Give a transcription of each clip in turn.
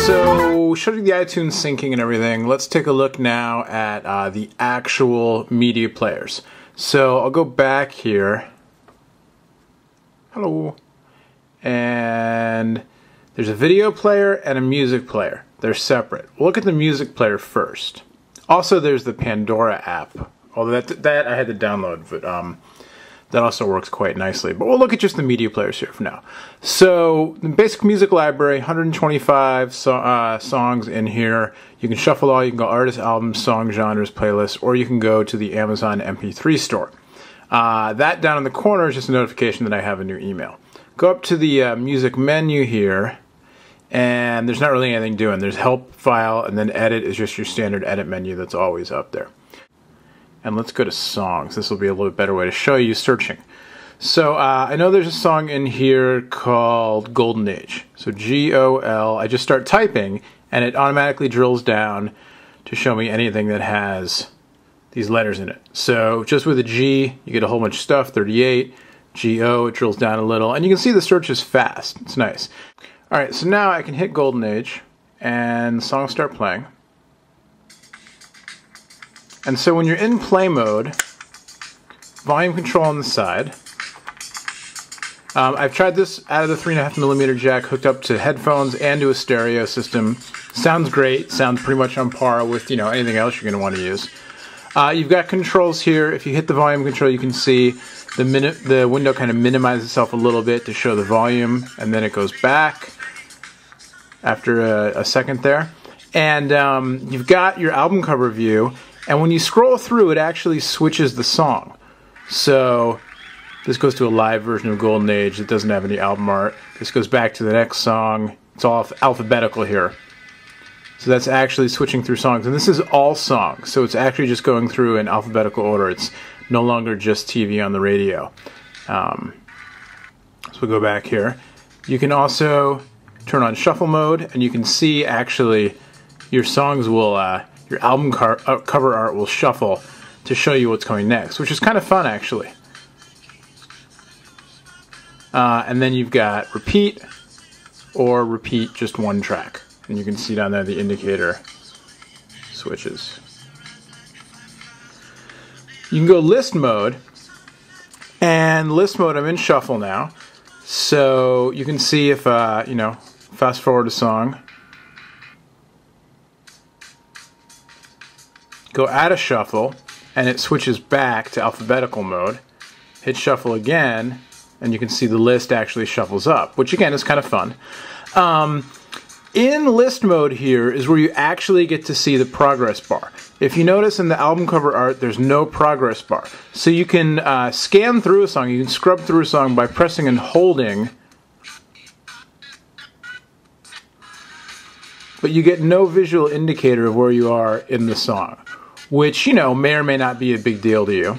So, showing the iTunes syncing and everything, let's take a look now at the actual media players. So, I'll go back here. Hello. And there's a video player and a music player. They're separate. We'll look at the music player first. Also, there's the Pandora app. Although that I had to download, but that also works quite nicely. But we'll look at just the media players here for now. So, the basic music library, 125 songs in here. You can shuffle all. You can go artists, albums, song genres, playlists, or you can go to the Amazon MP3 store. That down in the corner is just a notification that I have a new email. Go up to the music menu here, and there's not really anything doing. There's help, file, and then edit is just your standard edit menu that's always up there. And let's go to songs. This will be a little bit better way to show you searching. So I know there's a song in here called Golden Age. So G-O-L. I just start typing and it automatically drills down to show me anything that has these letters in it. So just with a G, you get a whole bunch of stuff. 38. G-O, it drills down a little. And you can see the search is fast. It's nice. Alright, so now I can hit Golden Age and the songs start playing. And so when you're in play mode, volume control on the side. I've tried this out of the 3.5mm jack, hooked up to headphones and to a stereo system. Sounds great. Sounds pretty much on par with anything else you're going to want to use. You've got controls here. If you hit the volume control, you can see the window kind of minimizes itself a little bit to show the volume, and then it goes back after a second there. And you've got your album cover view. And when you scroll through, it actually switches the song. So this goes to a live version of Golden Age that doesn't have any album art. This goes back to the next song. It's all alphabetical here. So that's actually switching through songs. And this is all songs. So it's actually just going through in alphabetical order. It's no longer just TV on the radio. So we'll go back here. You can also turn on shuffle mode, and you can see actually your songs will... your album cover art will shuffle to show you what's coming next, which is kind of fun actually. And then you've got repeat or repeat just one track. And you can see down there the indicator switches. You can go list mode, and list mode I'm in shuffle now. So you can see if, fast forward a song. Go add a shuffle, and it switches back to alphabetical mode. Hit shuffle again, and you can see the list actually shuffles up, which again is kind of fun. In list mode here is where you actually get to see the progress bar. If you notice in the album cover art, there's no progress bar. So you can scan through a song, you can scrub through a song by pressing and holding, but you get no visual indicator of where you are in the song, which, may or may not be a big deal to you.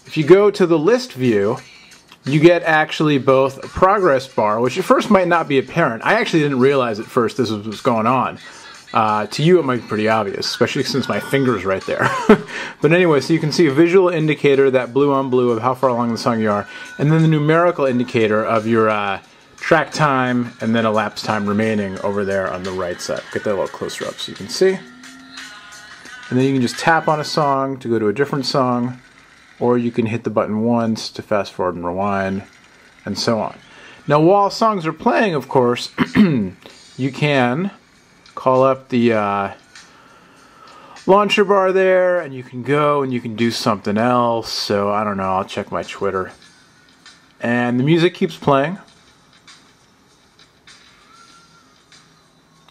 If you go to the list view, you get actually both a progress bar, which at first might not be apparent. I actually didn't realize at first this was what's going on. To you it might be pretty obvious, especially since my finger's right there. But anyway, so you can see a visual indicator, that blue on blue, of how far along the song you are, and then the numerical indicator of your track time, and then elapsed time remaining over there on the right side. Get that a little closer up so you can see. And then you can just tap on a song to go to a different song, or you can hit the button once to fast forward and rewind, and so on. Now while songs are playing, of course, you can call up the launcher bar there, and you can go and you can do something else. So I don't know, I'll check my Twitter. And the music keeps playing.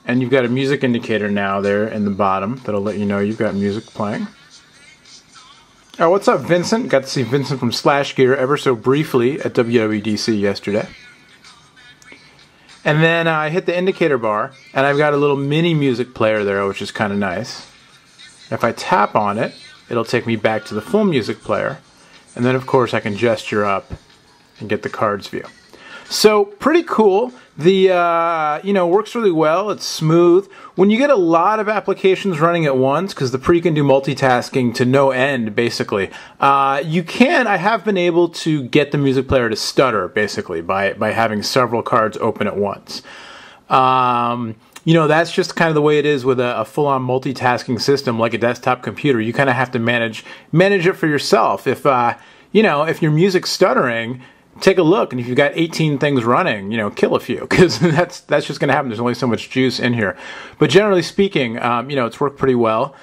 And you've got a music indicator now there in the bottom that'll let you know you've got music playing. Oh, what's up, Vincent? Got to see Vincent from Slash Gear ever so briefly at WWDC yesterday. And then I hit the indicator bar, and I've got a little mini music player there, which is kind of nice. If I tap on it, it'll take me back to the full music player. And then, of course, I can gesture up and get the cards view. So, pretty cool. The, works really well. It's smooth. When you get a lot of applications running at once, because the Pre can do multitasking to no end, basically, I have been able to get the music player to stutter, basically, by having several cards open at once. that's just kind of the way it is with a full-on multitasking system like a desktop computer. You kind of have to manage it for yourself. If if your music's stuttering, take a look, and if you've got 18 things running, kill a few, because that's just going to happen. There's only so much juice in here. But generally speaking, it's worked pretty well.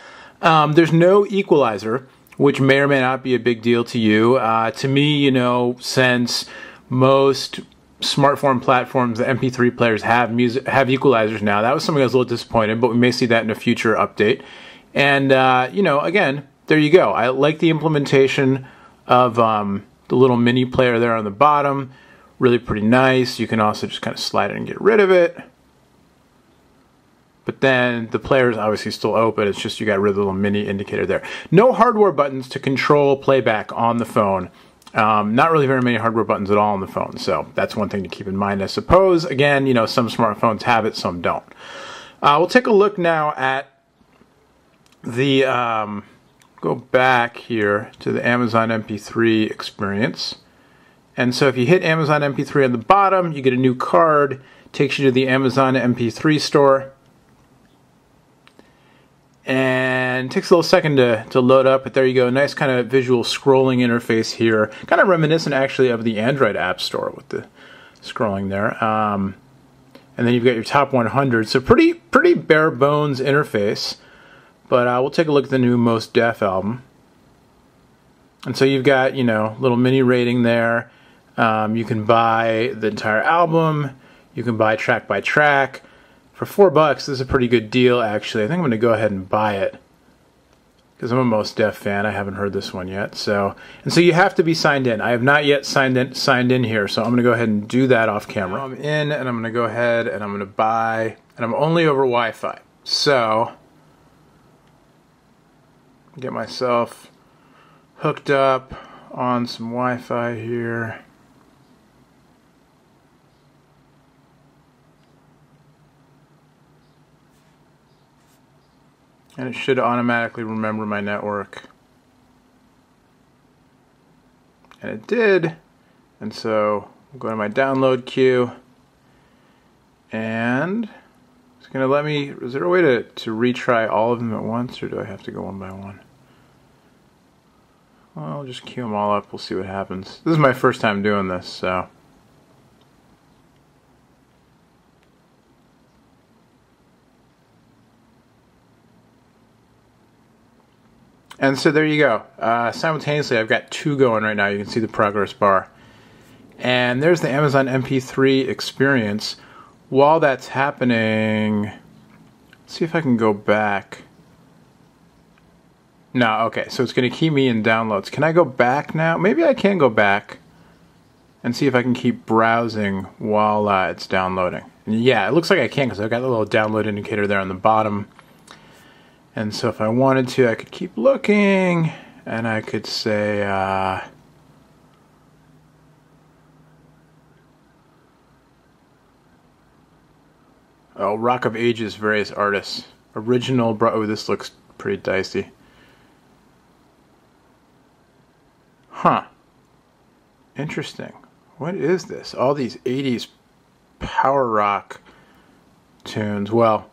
There's no equalizer, which may or may not be a big deal to you. To me, since most smartphone platforms, the MP3 players have equalizers now. That was something I was a little disappointed, but we may see that in a future update. And again, there you go. I like the implementation of the little mini player there on the bottom. Really pretty nice. You can also just kind of slide it and get rid of it. But then the player is obviously still open. It's just you got rid of the little mini indicator there. No hardware buttons to control playback on the phone. Not really very many hardware buttons at all on the phone. So that's one thing to keep in mind, I suppose. Again, some smartphones have it, some don't. We'll take a look now at the, go back here to the Amazon MP3 experience. And so if you hit Amazon MP3 on the bottom, you get a new card, takes you to the Amazon MP3 store. And it takes a little second to load up, but there you go. Nice kind of visual scrolling interface here. Kind of reminiscent actually of the Android App Store with the scrolling there. And then you've got your top 100. So pretty bare bones interface. But we'll take a look at the new Most Def album. And so you've got, little mini rating there. You can buy the entire album. You can buy track by track. For $4, this is a pretty good deal, actually. I think I'm going to go ahead and buy it, because I'm a Most Def fan. I haven't heard this one yet. So you have to be signed in. I have not yet signed in here, so I'm going to go ahead and do that off camera. I'm in, and I'm going to go ahead and I'm going to buy, and I'm only over Wi-Fi. So get myself hooked up on some Wi-Fi here. And it should automatically remember my network. And it did. And so we'll go to my download queue. And it's going to let me, is there a way to retry all of them at once, or do I have to go one by one? Well, I'll just queue them all up. We'll see what happens. This is my first time doing this, so. And so there you go. Simultaneously, I've got two going right now. You can see the progress bar. And there's the Amazon MP3 experience. While that's happening, let's see if I can go back. No, okay, so it's going to keep me in downloads. Can I go back now? Maybe I can go back and see if I can keep browsing while it's downloading. And yeah, it looks like I can, because I've got the little download indicator there on the bottom. And so if I wanted to, I could keep looking, and I could say, oh, Rock of Ages, various artists. Original, oh, this looks pretty dicey. Huh. Interesting. What is this? All these 80s power rock tunes. Well,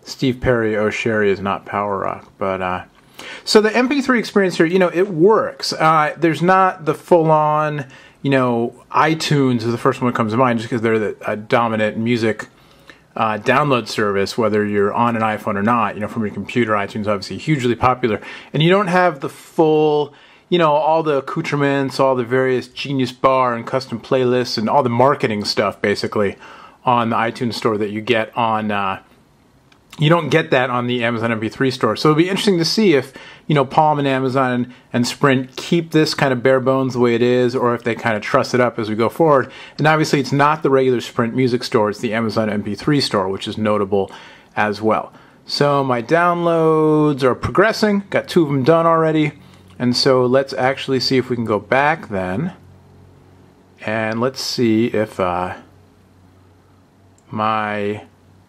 Steve Perry, Oh Sherry is not power rock, but so the MP3 experience here, it works. There's not the full-on, iTunes is the first one that comes to mind, just because they're the dominant music download service, whether you're on an iPhone or not. From your computer, iTunes is obviously hugely popular, and you don't have the full, all the accoutrements, all the various Genius Bar and custom playlists, and all the marketing stuff basically on the iTunes store that you get on. You don't get that on the Amazon MP3 store. So it'll be interesting to see if, Palm and Amazon and Sprint keep this kind of bare bones the way it is, or if they kind of truss it up as we go forward. And obviously it's not the regular Sprint music store, it's the Amazon MP3 store, which is notable as well. So my downloads are progressing. Got 2 of them done already. And so let's actually see if we can go back then. And let's see if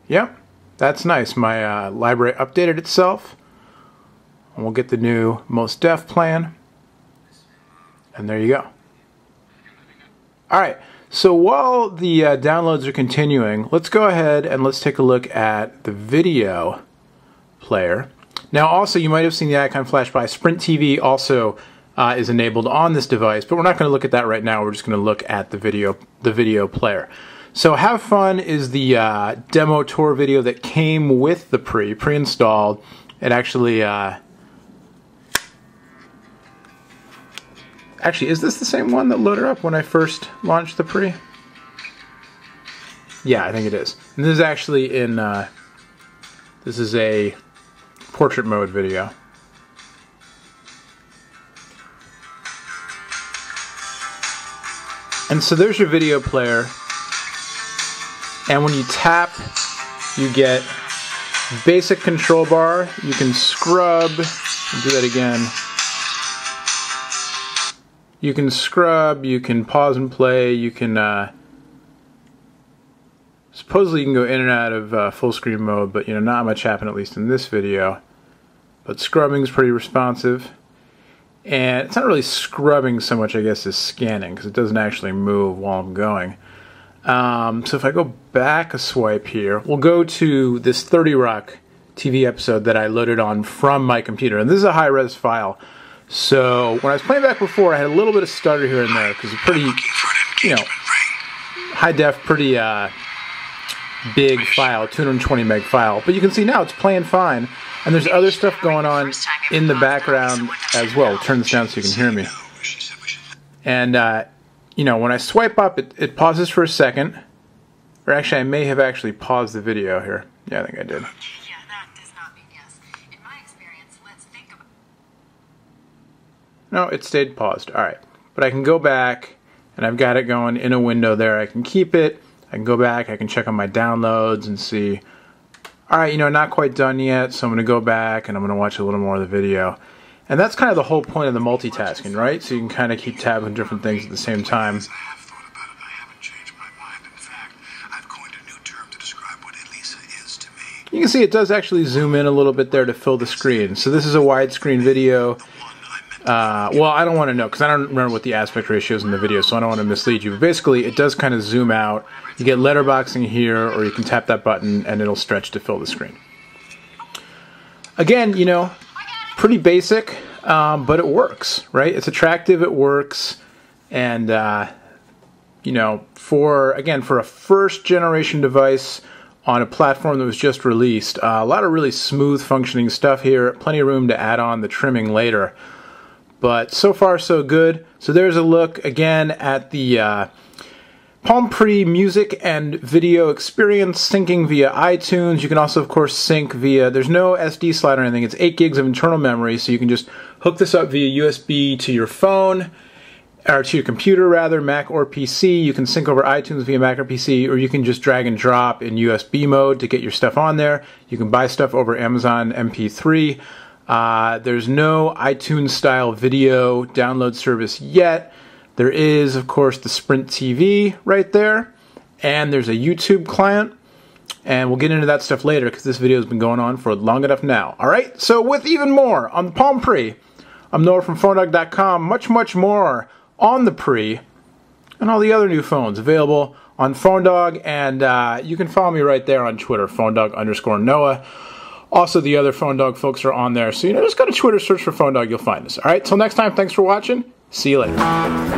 yep. That's nice. My library updated itself. And we'll get the new Most Def plan. And there you go. Alright, So while the downloads are continuing, let's go ahead and let's take a look at the video player. Now also, you might have seen the icon flash by. Sprint TV also is enabled on this device, but we're not going to look at that right now. We're just going to look at the video player. So Have Fun is the demo tour video that came with the pre-installed. It actually actually, is this the same one that loaded up when I first launched the pre? Yeah, I think it is. And this is actually in this is a portrait mode video. And so there's your video player. And when you tap, you get basic control bar. You can scrub, I'll do that again. You can scrub, you can pause and play, you can, supposedly you can go in and out of full screen mode, but not much happened, at least in this video. But scrubbing is pretty responsive. And it's not really scrubbing so much, I guess, as scanning, because it doesn't actually move while I'm going. So if I go back a swipe here, we'll go to this 30 Rock TV episode that I loaded on from my computer. And this is a high-res file. So when I was playing back before, I had a little bit of stutter here and there because it's pretty, high-def, pretty big file, 220 meg file. But you can see now it's playing fine. And there's other stuff going on in the background as well. I'll turn this down so you can hear me. And when I swipe up, it pauses for a second. Or actually, I may have actually paused the video here. Yeah, I think I did. Yeah, that does not mean yes. In my experience, let's think about... No, it stayed paused. Alright. But I can go back, and I've got it going in a window there. I can keep it. I can go back. I can check on my downloads and see... Alright, not quite done yet, so I'm going to go back, and I'm going to watch a little more of the video. And that's kind of the whole point of the multitasking, right? So you can kind of keep tabs on different things at the same time. You can see it does actually zoom in a little bit there to fill the screen. So this is a widescreen video. Well, I don't want to know because I don't remember what the aspect ratio is in the video, so I don't want to mislead you. But basically, it does kind of zoom out. You get letterboxing here, or you can tap that button and it'll stretch to fill the screen. Again, pretty basic, but it works, right? It's attractive, it works, and for a first generation device on a platform that was just released, a lot of really smooth functioning stuff here, plenty of room to add on the trimming later. But so far so good. So there's a look again at the Palm Pre music and video experience syncing via iTunes. You can also, of course, sync via, there's no SD slide or anything, it's 8 gigs of internal memory, so you can just hook this up via USB to your phone, or to your computer rather, Mac or PC. You can sync over iTunes via Mac or PC, or you can just drag and drop in USB mode to get your stuff on there. You can buy stuff over Amazon MP3. There's no iTunes style video download service yet. There is, of course, the Sprint TV right there, and there's a YouTube client, and we'll get into that stuff later because this video has been going on for long enough now. Alright, so with even more on the Palm Pre, I'm Noah from PhoneDog.com, much more on the Pre, and all the other new phones available on PhoneDog, and you can follow me right there on Twitter, PhoneDog_Noah. Also, the other PhoneDog folks are on there, so just go to Twitter, search for PhoneDog, you'll find us. Alright, till next time, thanks for watching, see you later.